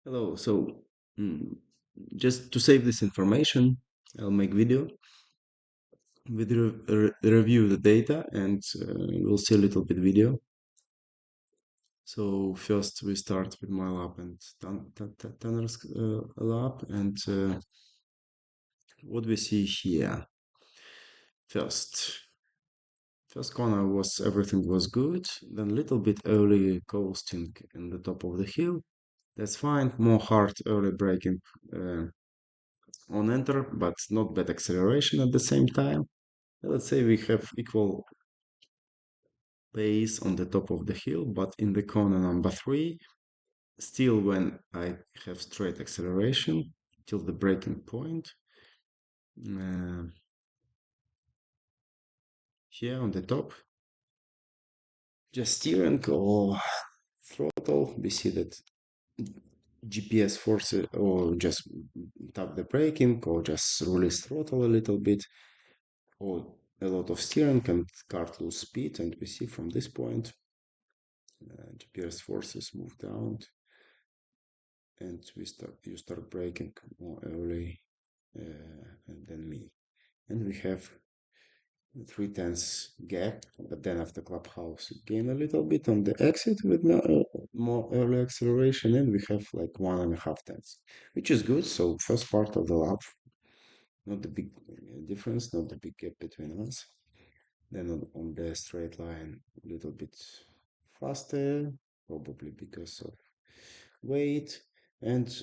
Hello. Mm, just to save this information, I'll make video with review the data and we'll see a little bit video. So first we start with my lab and Tanner's lab, and what we see here. First, first corner was everything was good. Then little bit early coasting in the top of the hill. That's fine. More hard early braking on enter, but not bad acceleration at the same time. Let's say we have equal pace on the top of the hill, but in the corner number three, still when I have straight acceleration till the breaking point, uh, here on the top, just steering or throttle, we see that GPS forces or just tap the braking or just release throttle a little bit or a lot of steering and car lose speed, and we see from this point GPS forces move down and you start braking more early than me, and we have 3/10 gap, but then after clubhouse gain a little bit on the exit with more early acceleration, and we have like 1.5 tenths, which is good. So first part of the lap, not the big difference, not the big gap between us. Then on the straight line a little bit faster, probably because of weight. And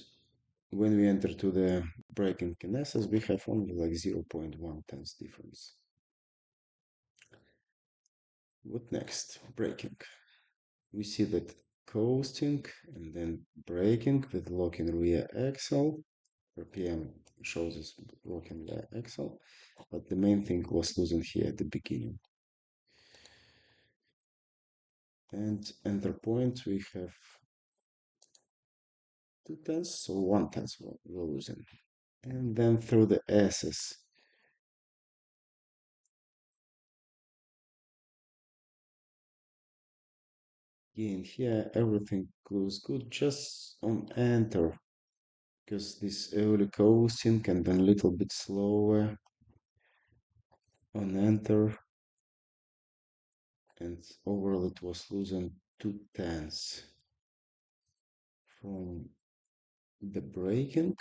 when we enter to the braking kinesis, we have only like 0.1 tenths difference. What next? Braking. We see that coasting and then braking with locking rear axle. RPM shows us locking rear axle, but the main thing was losing here at the beginning. And enter point, we have 2/10, so 1/10 we're losing. And then through the S's, again here everything goes good just on enter, because this early coasting and then a little bit slower on enter, and overall it was losing 2/10 from the braking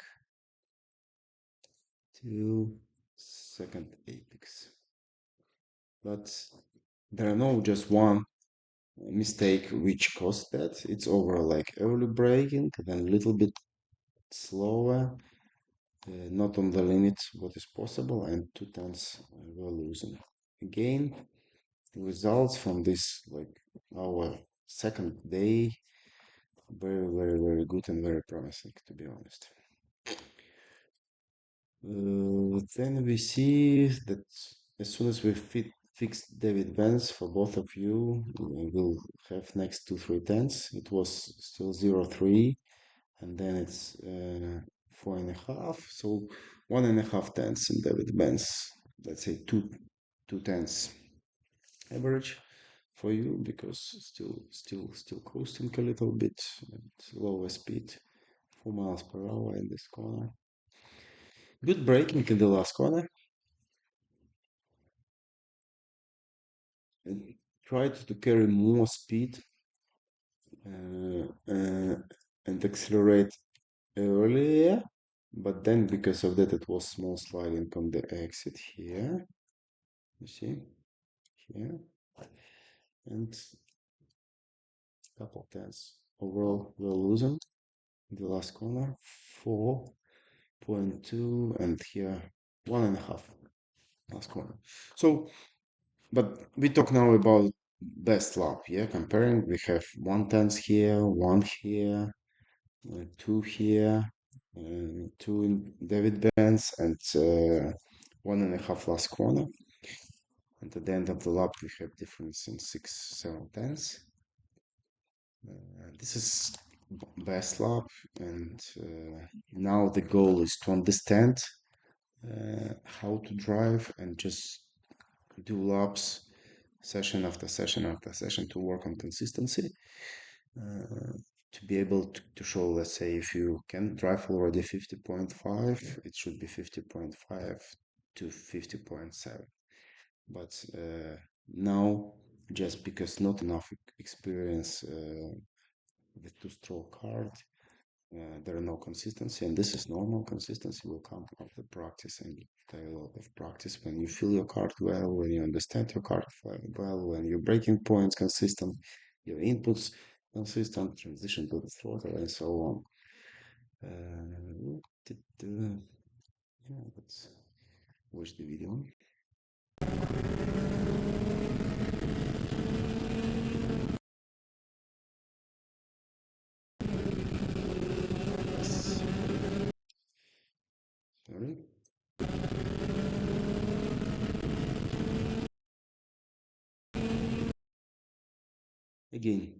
to second apex. But there are no just one mistake which caused that. It's overall like early braking, then a little bit slower, not on the limit what is possible, and 2/10 we're losing. Again, results from this like our second day, very good and very promising, to be honest. Then we see that as soon as we fix David Benz for both of you, we'll have next to 3/10. It was still 0.3, and then it's 4.5. So 1.5 tenths in David Benz. Let's say 2/10 average for you, because still coasting a little bit at lower speed, 4 miles per hour in this corner. Good braking in the last corner. And tried to carry more speed and accelerate earlier, but then because of that it was small sliding on the exit here. You see here, and couple tenths overall we're losing in the last corner, 4.2, and here 1.5 last corner. So, but we talk now about best lap. Yeah, comparing, we have 1/10 here, one here, two here, two in David Benz, and 1.5 last corner. And at the end of the lap, we have difference in 6-7 tenths. This is best lap, and now the goal is to understand how to drive and just do laps session after session after session to work on consistency. to be able to show, let's say, if you can drive already 50.5, it should be 50.5 to 50.7. But now, just because not enough experience with two-stroke card, there are no consistency, and this is normal. Consistency will come after practice, and a lot of practice. When you feel your card well, when you understand your card well, when your breaking points consistent, your inputs consistent, transition to the throttle, and so on. Yeah, let's watch the video. Sorry. Again,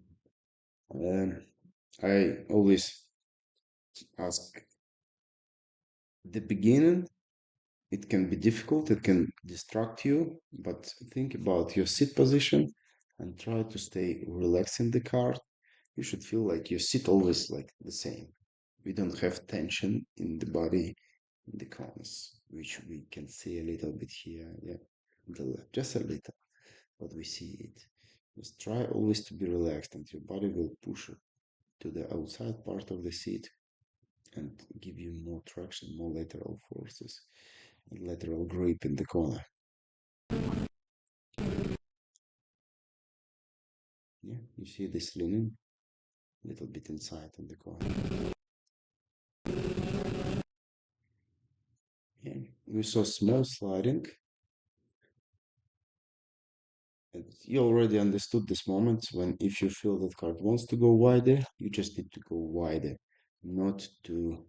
I always ask the beginning. It can be difficult, it can distract you, but think about your seat position and try to stay relaxed in the car. You should feel like your seat always like the same. We don't have tension in the body, in the corners, which we can see a little bit here. Yeah, the left, just a little, but we see it. Just try always to be relaxed, and your body will push to the outside part of the seat and give you more traction, more lateral forces, and lateral grip in the corner. Yeah, you see this linen a little bit inside in the corner. Yeah, we saw small sliding, and you already understood this moment when if you feel that card wants to go wider, you just need to go wider, not to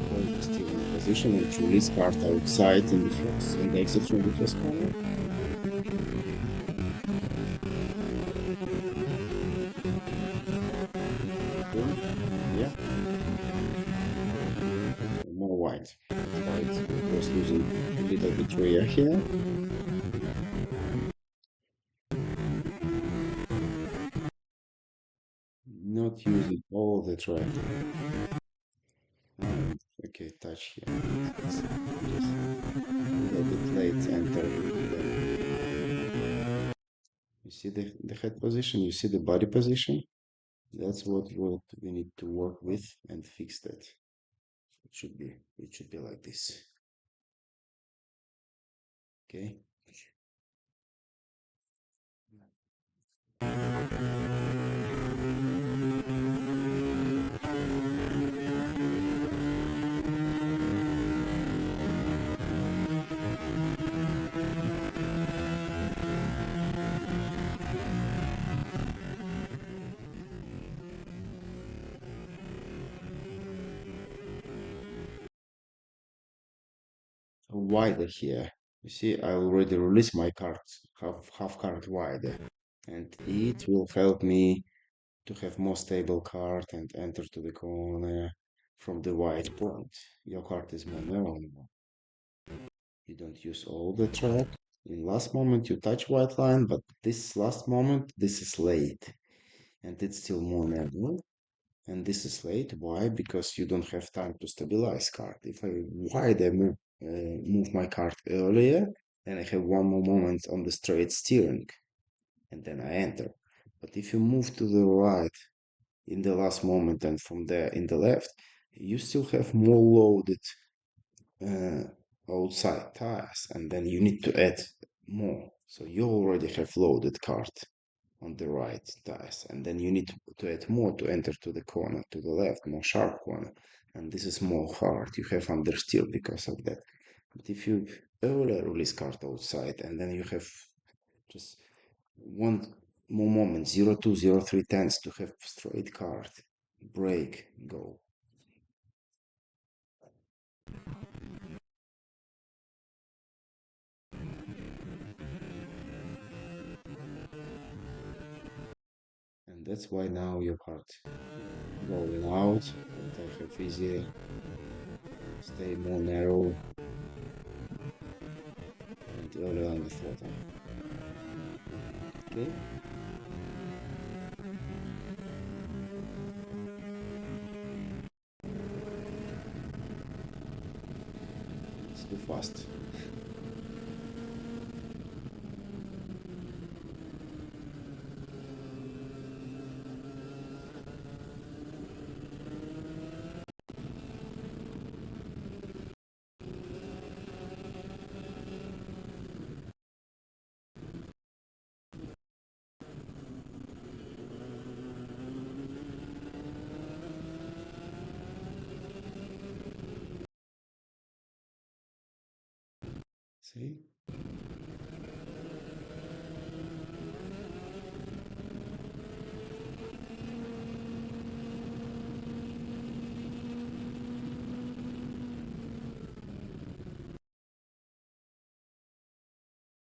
hold the steering position and to release card outside in the first and exit from the first corner. Yeah, more wide. Right, was losing a little bit rear here. Not using all the track. Okay, touch here. It's just a little bit late enter. You see the head position, you see the body position. That's what we need to work with and fix that. It should be like this. Okay. Wider here. You see, I already released my cards, half card wider, and it will help me to have more stable card and enter to the corner from the wide point. Your card is more narrow now. You don't use all the track. In last moment you touch white line, but this last moment this is late, and it's still more narrow. And this is late. Why? Because you don't have time to stabilize card. If I wider move my card earlier, then I have one more moment on the straight steering, and then I enter. But if you move to the right in the last moment and from there in the left, you still have more loaded uh, outside tires, and then you need to add more. So you already have loaded cart on the right tires, and then you need to add more to enter to the corner, to the left, more sharp corner. And this is more hard. You have understeer because of that. But if you earlier release cart outside, and then you have just one more moment, 0.2, 0.3 tenths to have straight cart, brake, go. And that's why now your cart going out, and I have easier, stay more narrow and earlier on the throttle. Okay. too fast. See?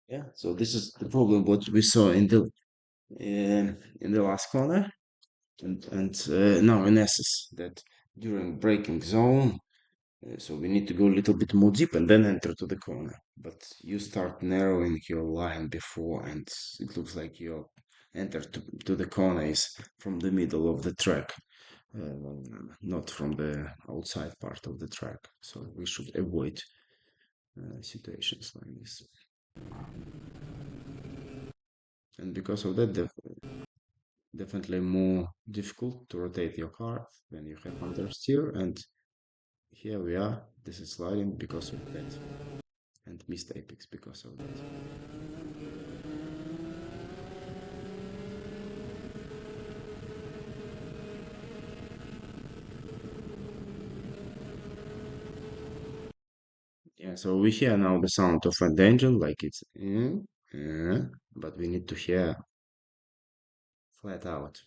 Yeah. So this is the problem what we saw in the last corner, and now in essence that during braking zone, so we need to go a little bit more deep and then enter to the corner. But you start narrowing your line before, and it looks like your enter to the corner is from the middle of the track, not from the outside part of the track. So we should avoid situations like this. And because of that, definitely more difficult to rotate your car when you have understeer. And here we are. This is sliding because of that, and missed apex because of that. Yeah, so we hear now the sound of an engine, like it's, but we need to hear flat out.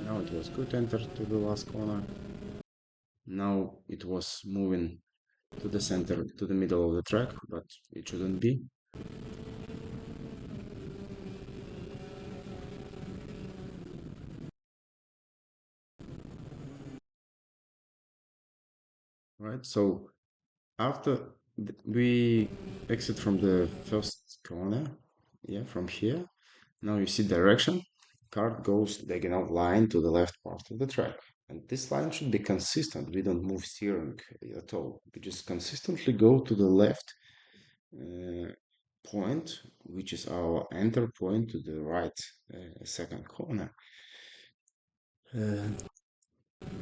Now it was good enter to the last corner. Now it was moving to the center, to the middle of the track, but it shouldn't be. Right? So after we exit from the first corner, yeah, from here, now you see direction. Car goes diagonal line to the left part of the track. And this line should be consistent. We don't move steering at all. We just consistently go to the left uh, point, which is our enter point to the right second corner. Uh,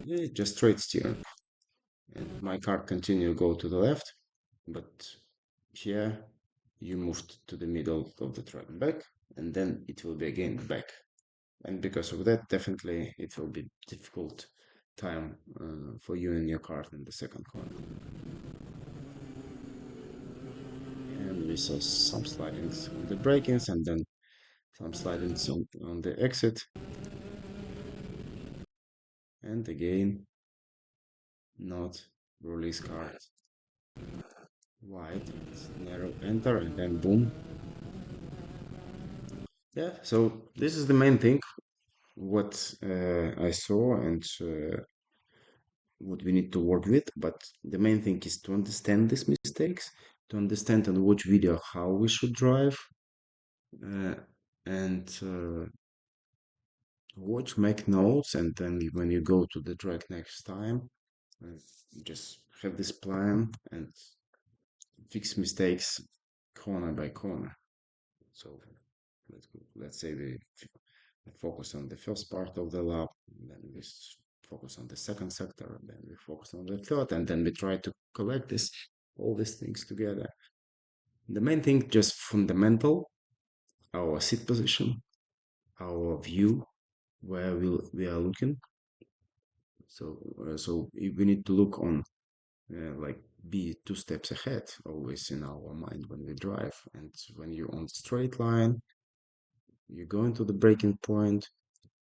yeah, just straight steering. And my car continue go to the left, but here you moved to the middle of the track back, and then it will be again back. And because of that, definitely it will be difficult time for you and your car in the second corner. And we saw some slidings on the break-ins and then some slidings on the exit. And again, not release card. Wide, narrow enter, and then boom. Yeah, so this is the main thing what I saw and what we need to work with. But the main thing is to understand these mistakes, to understand and watch video how we should drive, uh, and watch, make notes, and then when you go to the track next time, uh, just have this plan and fix mistakes corner by corner. So let's say we focus on the first part of the lap, then we focus on the second sector, then we focus on the third, and then we try to collect this all these things together. The main thing, just fundamental, our seat position, our view, where we are looking. So we need to look on, like, be two steps ahead always in our mind when we drive. And when you're on straight line, you go into the braking point,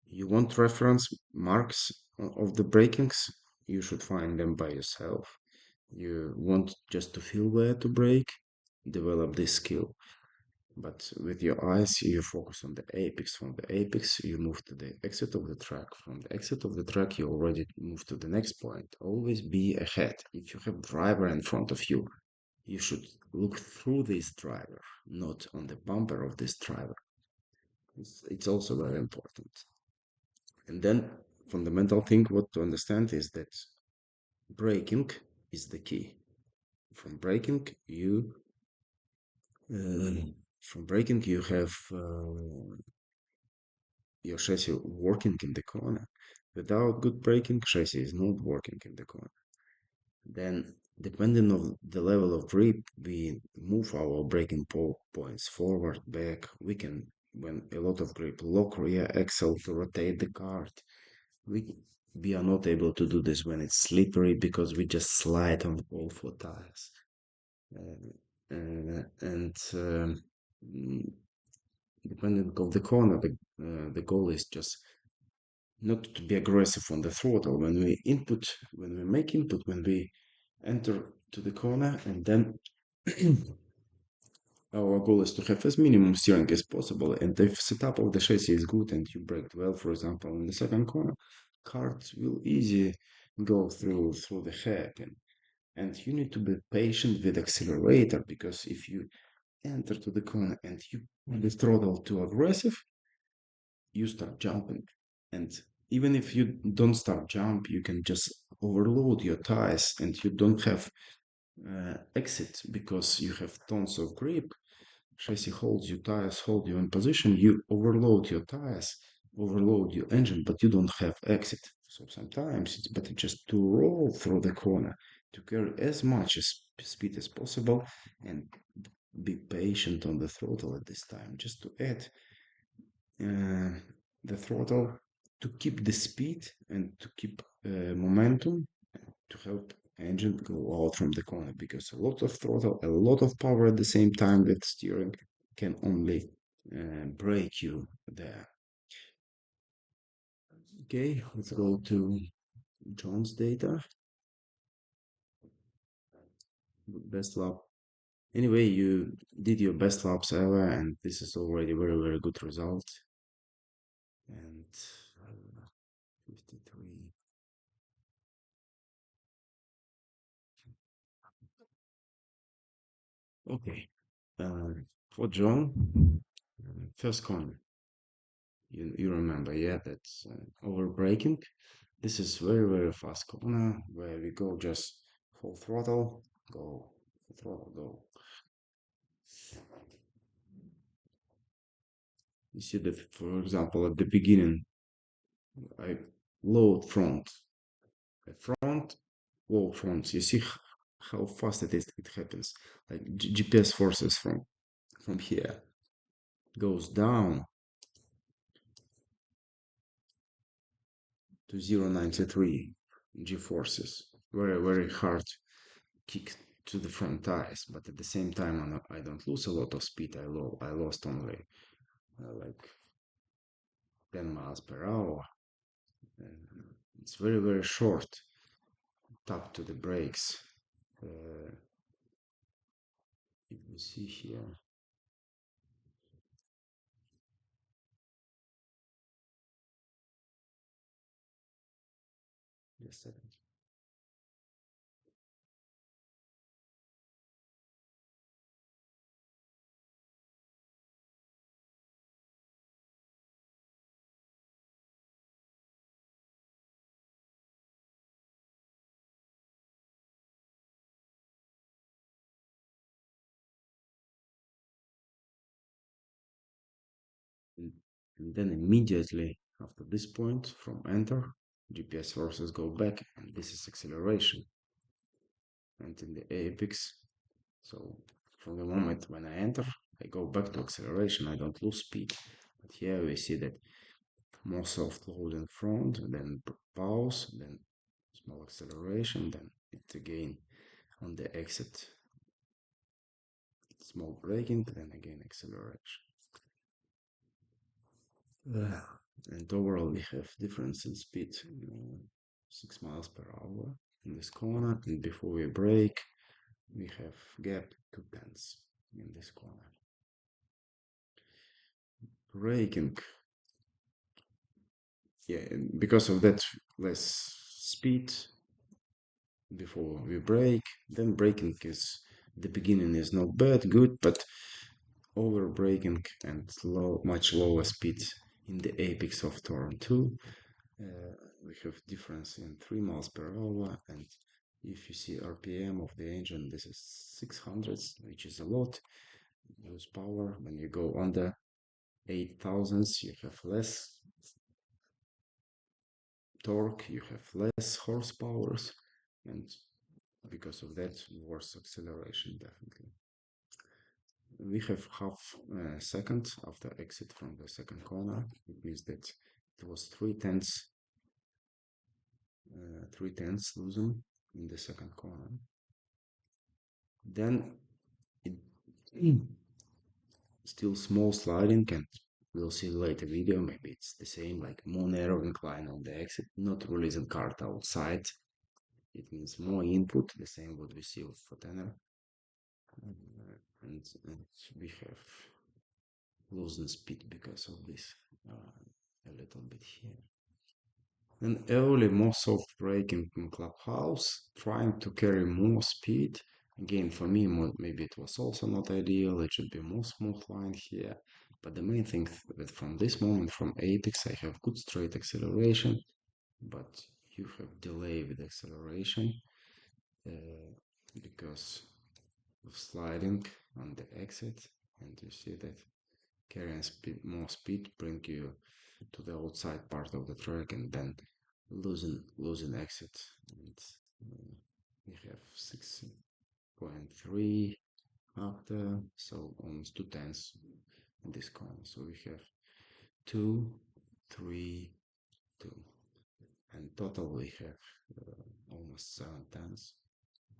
you want reference marks of the brakings, you should find them by yourself. You want just to feel where to brake, develop this skill. But with your eyes, you focus on the apex. From the apex, you move to the exit of the track. From the exit of the track, you already move to the next point. Always be ahead. If you have driver in front of you, you should look through this driver, not on the bumper of this driver. It's also very important. And then fundamental thing what to understand is that braking is the key. From braking, you uh, from braking you have your chassis working in the corner. Without good braking, chassis is not working in the corner. Then, depending on the level of grip, we move our braking points forward, back. We can, when a lot of grip, lock rear axle to rotate the cart. We we are not able to do this when it's slippery because we just slide on all four tires. And mm, depending on the corner, the goal is just not to be aggressive on the throttle when we make input, when we enter to the corner, and then our goal is to have as minimum steering as possible. And if setup of the chassis is good and you brake well, for example, in the second corner, cart will easy go through the hairpin. And you need to be patient with accelerator because if you enter to the corner and you on the throttle too aggressive, you start jumping. And even if you don't start jump, you can just overload your tires and you don't have exit because you have tons of grip. Chassis holds you, tires hold you in position. You overload your tires, overload your engine, but you don't have exit. So sometimes it's better just to roll through the corner to carry as much as speed as possible and be patient on the throttle at this time, just to add uh, the throttle to keep the speed and to keep momentum to help engine go out from the corner because a lot of throttle, a lot of power at the same time with steering can only break you there. Okay, let's go to John's data. Best lap. Anyway, you did your best laps ever, and this is already very, very good result. And 53. Okay. Uh, for John, first corner. You remember, yeah, that's over braking. This is very, very fast corner where we go just full throttle, go, full throttle, go. You see that, for example, at the beginning, I load front, front, low front. You see how fast it is, it happens. Like GPS forces from here goes down to 0.93 G forces. Very, very hard kick to the front tires, but at the same time, I don't lose a lot of speed. I lost only like 10 miles per hour. It's very, very short tap to the brakes. If we see here, just a second. And then immediately after this point, from enter, GPS forces go back, and this is acceleration. And in the apex, so from the moment when I enter, I go back to acceleration. I don't lose speed. But here we see that more soft load in front, then pause, then small acceleration, then it again on the exit, small braking, then again acceleration. And overall we have difference in speed, 6 miles per hour in this corner, and before we brake we have gap 2 tenths in this corner. Braking, yeah, because of that less speed before we brake, then braking is the beginning is not bad, good, but over braking and much lower speed in the apex of turn 2 we have difference in 3 miles per hour, and if you see RPM of the engine, this is 600, which is a lot. Use power. When you go under 8,000s, you have less torque, you have less horsepower, and because of that, worse acceleration definitely. We have half second after exit from the second corner. It means that it was 3 tenths losing in the second corner. Then it still small sliding, and we'll see later video. Maybe it's the same, like more narrow incline on the exit, not releasing cart outside. It means more input, the same what we see with Fotener. And we have losing speed because of this a little bit here. And early more soft braking in clubhouse, trying to carry more speed. Again, for me, maybe it was also not ideal. It should be more smooth line here. But the main thing that from this moment, from apex, I have good straight acceleration, but you have delay with acceleration because of sliding on the exit, and you see that carrying more speed bring you to the outside part of the track and then losing exit. And we have 6.3 after, so almost 2 tenths in this corner. So we have 2, 3, 2, and total we have almost 7 tenths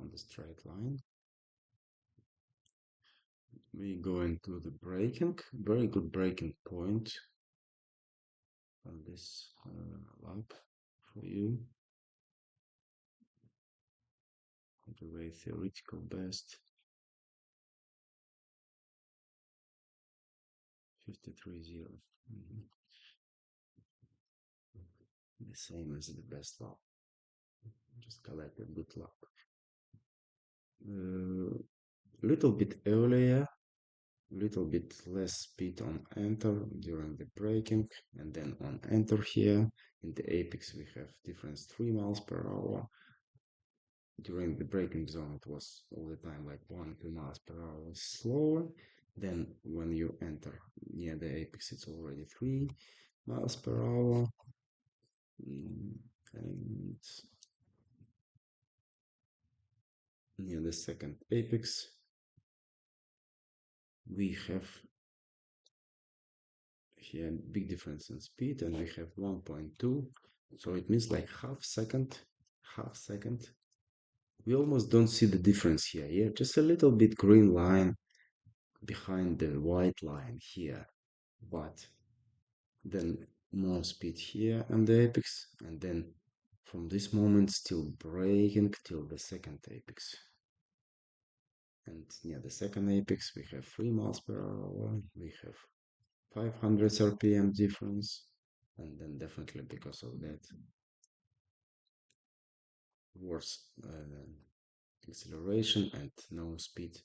on the straight line. We go into the braking, very good braking point on this lap for you. The way theoretical best 53.0. The same as the best lap. Just collect a good lap. Little bit earlier, little bit less speed on enter during the braking, and then on enter here in the apex we have difference 3 miles per hour. During the braking zone it was all the time like 1-2 miles per hour slower. Then when you enter near the apex it's already 3 miles per hour. And near the second apex we have here big difference in speed, and we have 1.2, so it means like half second. We almost don't see the difference here. Yeah, just a little bit green line behind the white line here, but then more speed here on the apex, and then from this moment still braking till the second apex. And near the second apex we have 3 miles per hour, we have 500 RPM difference, and then definitely because of that worse acceleration and no speed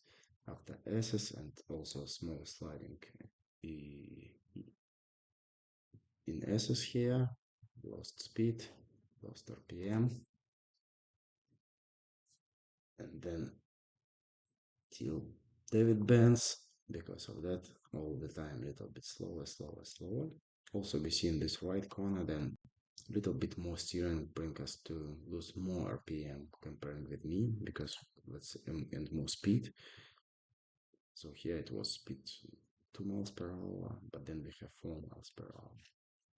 after SS, and also small sliding in SS here, lost speed, lost RPM, and then till David bends because of that all the time little bit slower. Also we see in this right corner then little bit more steering bring us to lose more RPM comparing with me, because let's and more speed. So here it was speed 2 miles per hour, but then we have 4 miles per hour.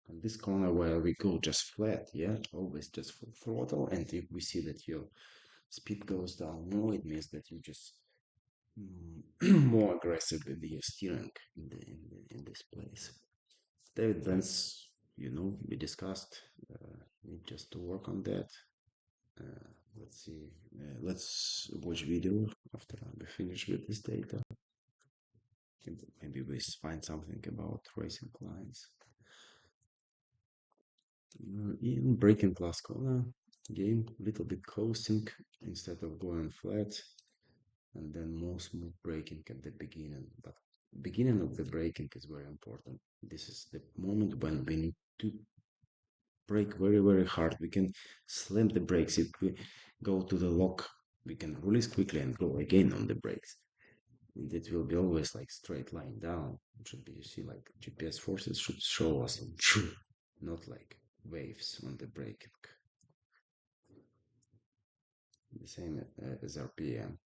And this corner where we go just flat, yeah, always just full throttle, and if we see that your speed goes down more, it means that you just more aggressive with your steering in this place. David Vance, we discussed, need just to work on that. Let's see, let's watch video after we finish with this data. Maybe we find something about racing lines. In braking class corner, again, little bit coasting instead of going flat, and then more smooth braking at the beginning. But beginning of the braking is very important. This is the moment when we need to brake very, very hard. We can slam the brakes. If we go to the lock, we can release quickly and go again on the brakes. And it will be always like straight line down. It should be, you see, like GPS forces should show us, not like waves on the braking. The same as RPM.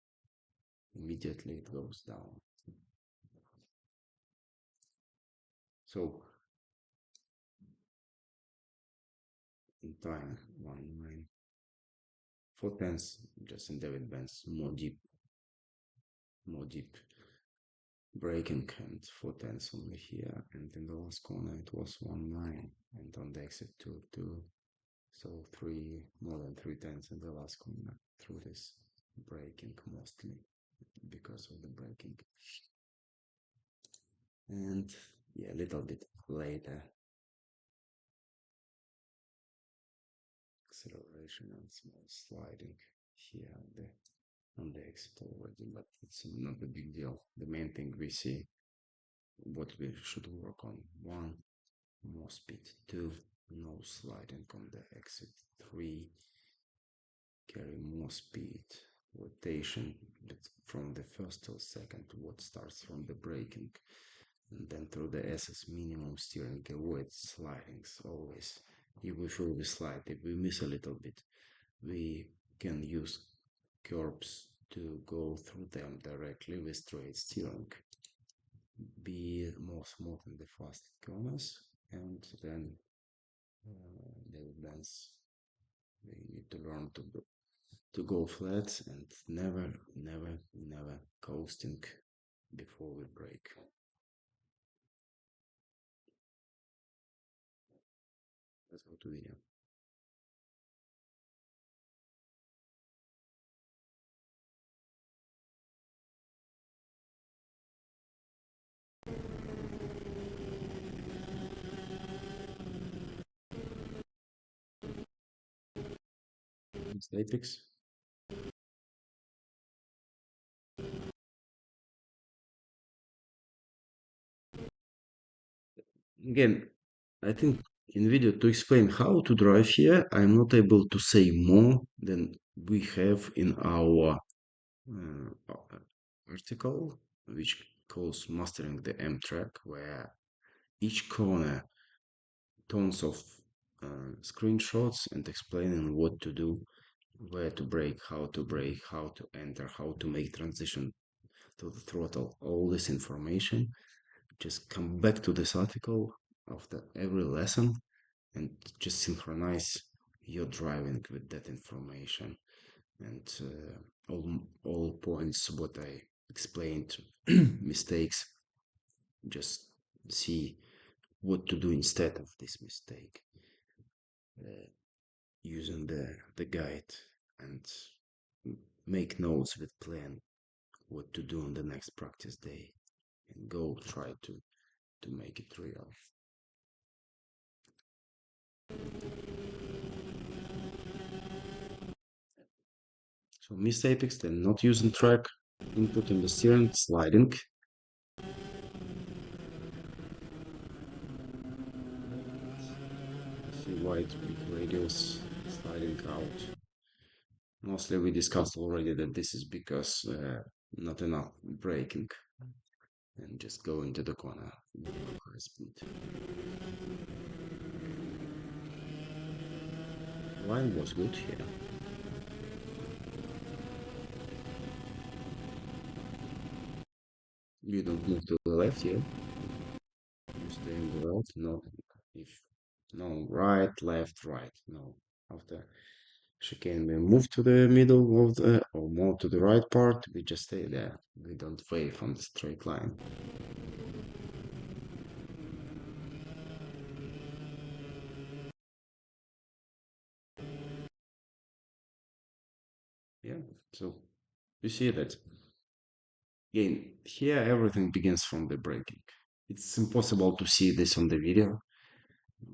Immediately it goes down. So in time, 1 9, 4 tenths, just in David Benz, more deep braking, and 4 tenths only here. And in the last corner it was 1 9, and on the exit 2 2. So more than 3 tenths in the last corner through this braking, mostly because of the braking. And yeah, a little bit later, acceleration and small sliding here on the exit already, but it's not a big deal. The main thing we see what we should work on: 1, more speed; 2, no sliding on the exit; 3, carry more speed; rotation, but from the first till second, what starts from the braking; and then through the SS, minimum steering, avoid slidings always. If we feel we slide, if we miss a little bit, we can use curbs to go through them directly with straight steering. Be more smooth in the fast corners, and then the advance. We need to learn to go flat and never coasting before we brake. Let's go to video. Statics. Again, I think in video to explain how to drive here, I'm not able to say more than we have in our article, which calls Mastering the M Track, where each corner tons of screenshots and explaining what to do, where to brake, how to enter, how to make transition to the throttle, all this information. Just come back to this article after every lesson and just synchronize your driving with that information, and all points what I explained, mistakes, just see what to do instead of this mistake, using the guide, and make notes with plan what to do on the next practice day, and go try to make it real. So missed apex, then not using track, input in the steering, sliding. See white big radius sliding out. Mostly we discussed already that this is because not enough braking, and just go into the corner with high speed. Line was good here. You don't move to the left here. You stay in the right. No, if no right, left, right. No, after chicane we move to the middle of the, or more to the right part. We just stay there. We don't wave on the straight line. Yeah. So you see that again here everything begins from the braking. It's impossible to see this on the video.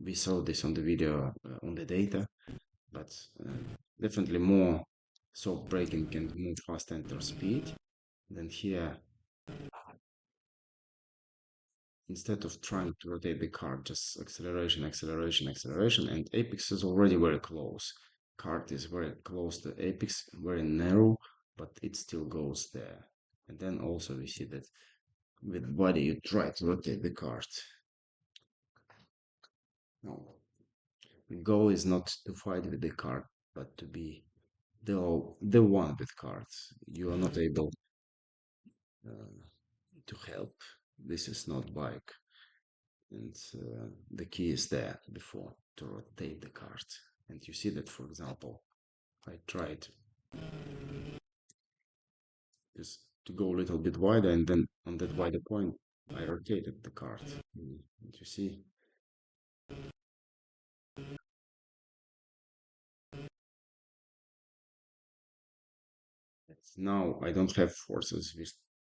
We saw this on the video on the data, but definitely more soft braking can move fast enter speed than here. instead of trying to rotate the cart, just acceleration, acceleration, acceleration, and apex is already very close. Cart is very close to apex, very narrow, but it still goes there. And then also we see that with body you try to rotate the cart. No, the goal is not to fight with the cart, but to be the one with cards. You are not able to help. This is not bike, and the key is there before to rotate the card. And you see that, for example, I tried just to go a little bit wider, and then on that wider point, I rotated the card. And you see, now I don't have forces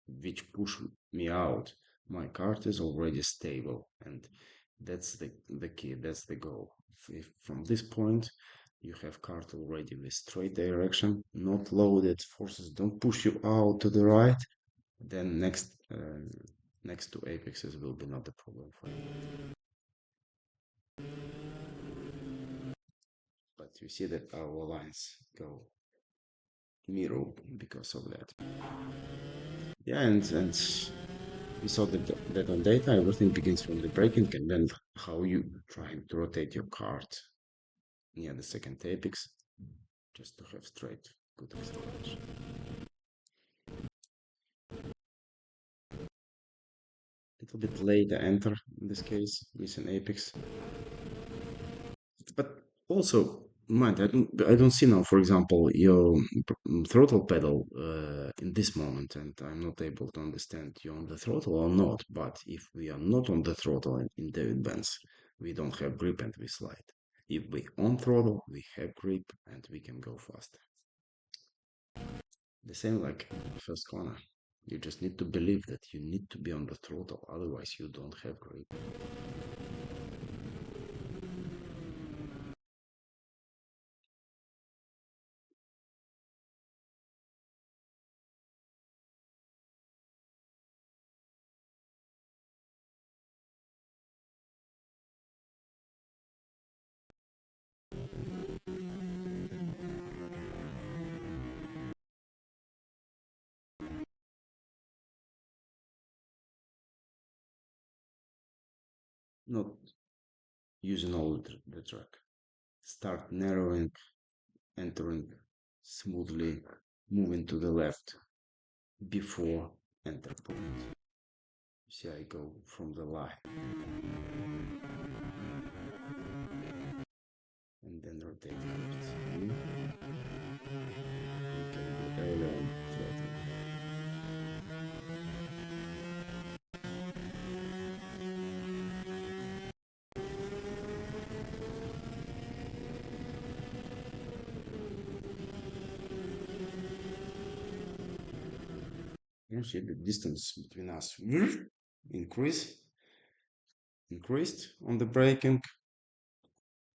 which push me out. My card is already stable, and that's the key, that's the goal. If from this point you have card already with straight direction, not loaded, forces don't push you out to the right, then next to apexes will be not a problem for you. But you see that our lines go mirror because of that. Yeah, and we saw that on data, everything begins from the braking and then how you trying to rotate your cart near the second apex just to have straight good acceleration. Little bit later enter in this case with an apex. But also, mind, I don't see now, for example, your throttle pedal in this moment, and I'm not able to understand you on the throttle or not. But if we are not on the throttle in the advance, we don't have grip and we slide. If we on throttle, we have grip and we can go faster. The same like first corner. You just need to believe that you need to be on the throttle, otherwise you don't have grip. Not using all the track. Start narrowing, entering smoothly, moving to the left before enter point. See, I go from the line and then rotate cards. You can do early on floating. You see the distance between us increase, increased on the braking,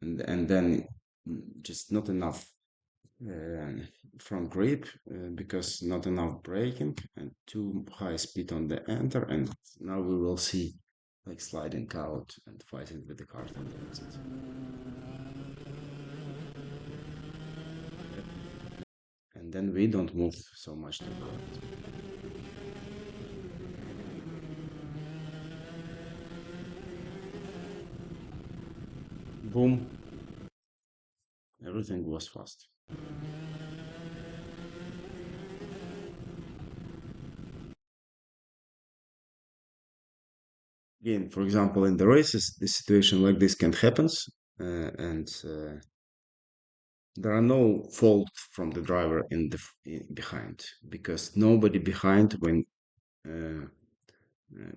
and then just not enough uh, front grip because not enough braking and too high speed on the enter, and now we will see like sliding out and fighting with the cart on the exit. And then we don't move so much to the right. Boom, everything was fast. Again, for example, in the races, the situation like this can happen, and there are no fault from the driver behind because nobody behind uh,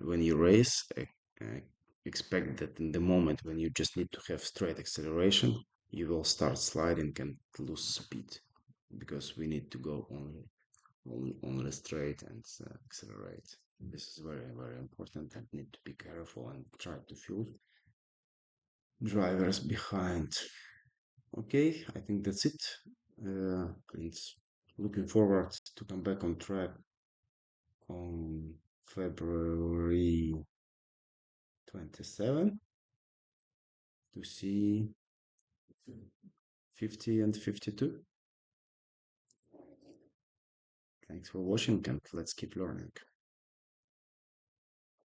when you race, uh, expect that in the moment when you just need to have straight acceleration, you will start sliding and lose speed because we need to go only straight and accelerate. This is very, very important and need to be careful and try to feel drivers behind. Okay, I think that's it. And looking forward to come back on track on February 27 to see 50 and 52. Thanks for watching and let's keep learning.